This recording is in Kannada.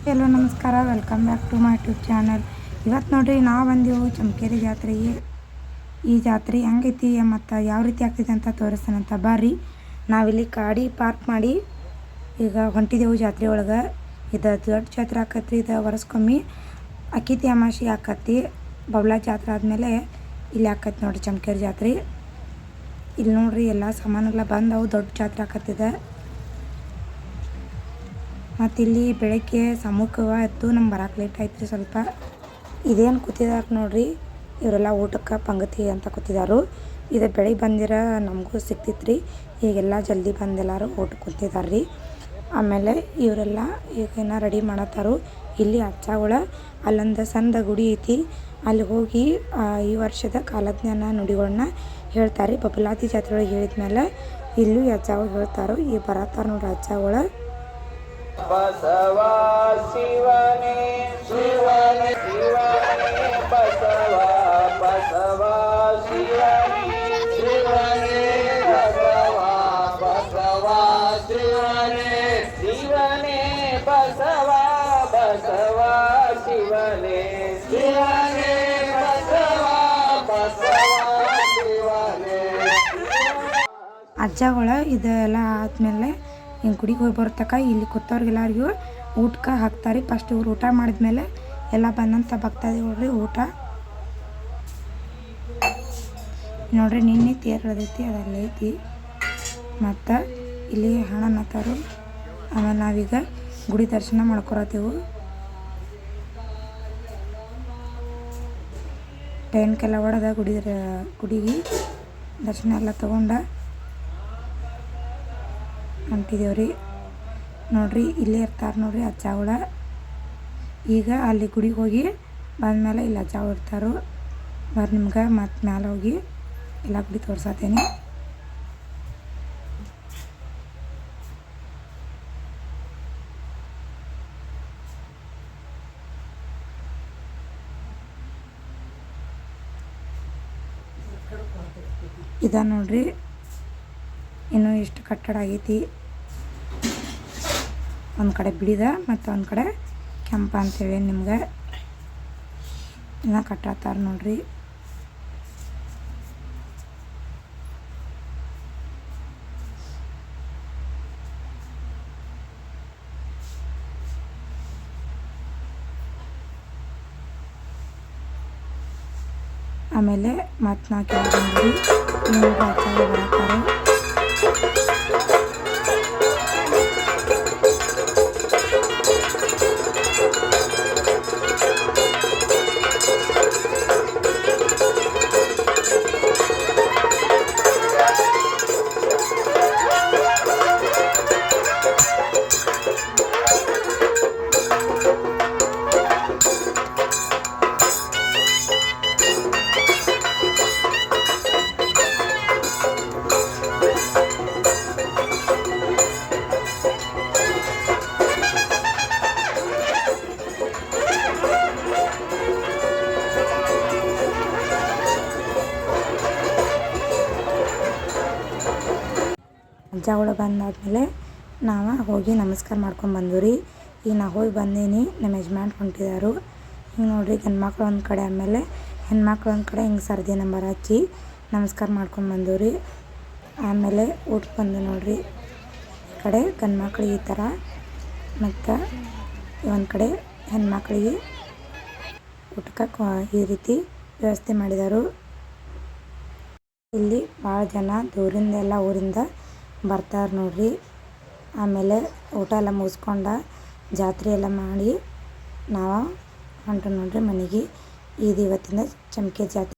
ಹಲೋ ನಮಸ್ಕಾರ, welcome back to my YouTube channel. ಇವತ್ತು ನೋಡ್ರಿ ನಾವು ಬಂದೆವು ಚಮಕೇರಿ ಜಾತ್ರೆಗೆ. ಈ ಜಾತ್ರೆ ಹೆಂಗೈತಿ ಮತ್ತು ಯಾವ ರೀತಿ ಆಗ್ತೈತಿ ಅಂತ ತೋರಿಸ್ತಾನಂತ ಬರ್ರಿ. ನಾವಿಲ್ಲಿ ಗಾಡಿ ಪಾರ್ಕ್ ಮಾಡಿ ಈಗ ಹೊಂಟಿದೆವು ಜಾತ್ರೆ ಒಳಗೆ. ಇದು ದೊಡ್ಡ ಜಾತ್ರೆ ಆಕತ್ರಿ. ಇದು ವರ್ಷಕ್ಕೊಮ್ಮೆ ಅಕ್ಕಿತಿ ಅಮಾವಾಸ್ಯೆ ಆಕತಿ. ಬಬ್ಲಾ ಜಾತ್ರೆ ಆದಮೇಲೆ ಇಲ್ಲಿ ಆಕತಿ ನೋಡ್ರಿ ಚಮಕೇರಿ ಜಾತ್ರೆ. ಇಲ್ಲಿ ನೋಡ್ರಿ ಎಲ್ಲ ಸಾಮಾನೆಲ್ಲ ಬಂದವು. ದೊಡ್ಡ ಜಾತ್ರೆ ಆಕತ್ತಿದೆ. ಮತ್ತು ಇಲ್ಲಿ ಬೆಳಗ್ಗೆ ಸಮೂಹವ ಎತ್ತು ನಮ್ಗೆ ಬರೋಕೆ ಲೇಟ್ ಆಯ್ತು ರೀ ಸ್ವಲ್ಪ. ಇದೇನು ಕೂತಿದ್ದಾರೆ ನೋಡ್ರಿ, ಇವರೆಲ್ಲ ಊಟಕ್ಕೆ ಪಂಗತಿ ಅಂತ ಕೂತಿದ್ದಾರೆ. ಇದು ಬೆಳಿಗ್ಗೆ ಬಂದಿರೋ ನಮಗೂ ಸಿಕ್ತಿತ್ತು ರೀ. ಈಗೆಲ್ಲ ಜಲ್ದಿ ಬಂದೆಲ್ಲರೂ ಊಟಕ್ಕೆ ಕೂತಿದ್ದಾರೆ ರೀ. ಆಮೇಲೆ ಇವರೆಲ್ಲ ಈಗೇನ ರೆಡಿ ಮಾಡತ್ತಾರು. ಇಲ್ಲಿ ಅಜ್ಜಗಳ ಅಲ್ಲೊಂದು ಸಣ್ಣ ಗುಡಿ ಐತಿ. ಅಲ್ಲಿ ಹೋಗಿ ಈ ವರ್ಷದ ಕಾಲಜ್ಞಾನ ನುಡಿಗಳನ್ನ ಹೇಳ್ತಾರೆ. ಬಬಲಾದಿ ಜಾತ್ರೆ ಒಳಗೆ ಹೇಳಿದ್ಮೇಲೆ ಇಲ್ಲೂ ಅಜ್ಜಗಳು ಹೇಳ್ತಾರೆ. ಈಗ ಬರತ್ತಾರ ನೋಡ್ರಿ ಅಜ್ಜಗಳು. ಬಸವ ಶಿವನೇ ಶಿವನೇ ಶಿವನೇ ಬಸವ ಬಸವ ಶಿವನೇ ಶಿವನೇ ಬಸವ ಬಸವ ಶಿವನೇ ಶಿವನೇ ಬಸವ ಬಸವ ಶಿವನೇ ಶಿವನೇ ಬಸವ ಬಸವ ಶಿವನೇ. ಅಜ್ಜಗಳು ಇದೆಲ್ಲ ಆದಮೇಲೆ ಹಿಂಗೆ ಗುಡಿಗೆ ಹೋಗಿ ಬರ್ತಕ್ಕ ಇಲ್ಲಿ ಕೂತವ್ರಿಗೆಲ್ಲರಿಗೂ ಊಟಕ್ಕೆ ಹಾಕ್ತಾರೆ. ಫಸ್ಟ್ ಇವ್ರು ಊಟ ಮಾಡಿದ್ಮೇಲೆ ಎಲ್ಲ ಬಂದಂಥ ಭಕ್ತಾದಿಗಳ್ರಿ ಊಟ ನೋಡ್ರಿ. ನಿನ್ನೆ ತೇರು ಎಳೆದೈತಿ, ಅದೆಲ್ಲ ಐತಿ. ಮತ್ತು ಇಲ್ಲಿ ಹಣ ನತ್ತಾರು. ಆಮೇಲೆ ನಾವೀಗ ಗುಡಿ ದರ್ಶನ ಮಾಡ್ಕೊರತ್ತೀವಿ. ಟೈನ್ಕೆಲ್ಲ ಹೊಡೆದ ಗುಡಿಗೆ ದರ್ಶನ ಎಲ್ಲ ತೊಗೊಂಡ ಹೊಂಟಿದೇವ್ರಿ. ನೋಡ್ರಿ ಇಲ್ಲೇ ಇರ್ತಾರೆ ನೋಡ್ರಿ ಅಜ್ಜಗಳ. ಈಗ ಅಲ್ಲಿ ಗುಡಿಗೆ ಹೋಗಿ ಬಂದಮೇಲೆ ಇಲ್ಲಿ ಅಜ್ಜಗಳು ಇರ್ತಾರೆ. ಬರ್ರಿ ನಿಮ್ಗೆ ಮತ್ತು ಮ್ಯಾಲೆ ಹೋಗಿ ಎಲ್ಲ ಗುಡಿ ತೋರ್ಸತ್ತೇನೆ. ಇದ ನೋಡ್ರಿ ಇನ್ನೂ ಇಷ್ಟು ಕಟ್ಟಡ ಆಗೈತಿ. ಒಂದು ಕಡೆ ಬಿಳಿದ ಮತ್ತು ಒಂದು ಕಡೆ ಕೆಂಪ ಅಂತೇಳಿ ನಿಮ್ಗೆ ಇನ್ನೂ ಕಟ್ಟತ್ತಾರ ನೋಡ್ರಿ. ಆಮೇಲೆ ಮತ್ತು ನಾ ಕೇಳಿದ್ರಿ ನೀವು ಬರ್ತಾರೆ. ಅಜ್ಜಗಳು ಬಂದಾದ್ಮೇಲೆ ನಾವು ಹೋಗಿ ನಮಸ್ಕಾರ ಮಾಡ್ಕೊಂಡು ಬಂದ್ವಿ ರೀ. ಈಗ ನಾ ಹೋಗಿ ಬಂದೀನಿ, ನಮ್ಮ ಯಜಮಾನ್ರು ಹೊಂಟಿದಾರು. ಹಿಂಗೆ ನೋಡಿರಿ ಗಂಡ್ಮಕ್ಳು ಒಂದು ಕಡೆ ಆಮೇಲೆ ಹೆಣ್ಮಕ್ಳು ಒಂದು ಕಡೆ ಹಿಂಗೆ ಸರ್ದಿ ನಂಬರ್ ಹಚ್ಚಿ ನಮಸ್ಕಾರ ಮಾಡ್ಕೊಂಡು ಬಂದೀವಿ ರೀ. ಆಮೇಲೆ ಊಟಕ್ಕೆ ಬಂದು ನೋಡಿರಿ ಈ ಕಡೆ ಗಂಡ್ಮಕ್ಳಿಗೆ ಈ ಥರ ಮತ್ತು ಒಂದು ಕಡೆ ಹೆಣ್ಮಕ್ಳಿಗೆ ಊಟಕ್ಕೆ ಈ ರೀತಿ ವ್ಯವಸ್ಥೆ ಮಾಡಿದರು. ಇಲ್ಲಿ ಭಾಳ ಜನ ದೂರಿಂದ ಎಲ್ಲ ಊರಿಂದ ಬರ್ತಾರೆ ನೋಡ್ರಿ. ಆಮೇಲೆ ಊಟ ಎಲ್ಲ ಮುಗಿಸ್ಕೊಂಡು ಜಾತ್ರೆ ಎಲ್ಲ ಮಾಡಿ ನಾವು ಹೊಂಟು ನೋಡ್ರಿ ಮನೆಗೆ. ಇದು ಇವತ್ತಿನ ಚಮಕೇರಿ ಜಾತ್ರೆ.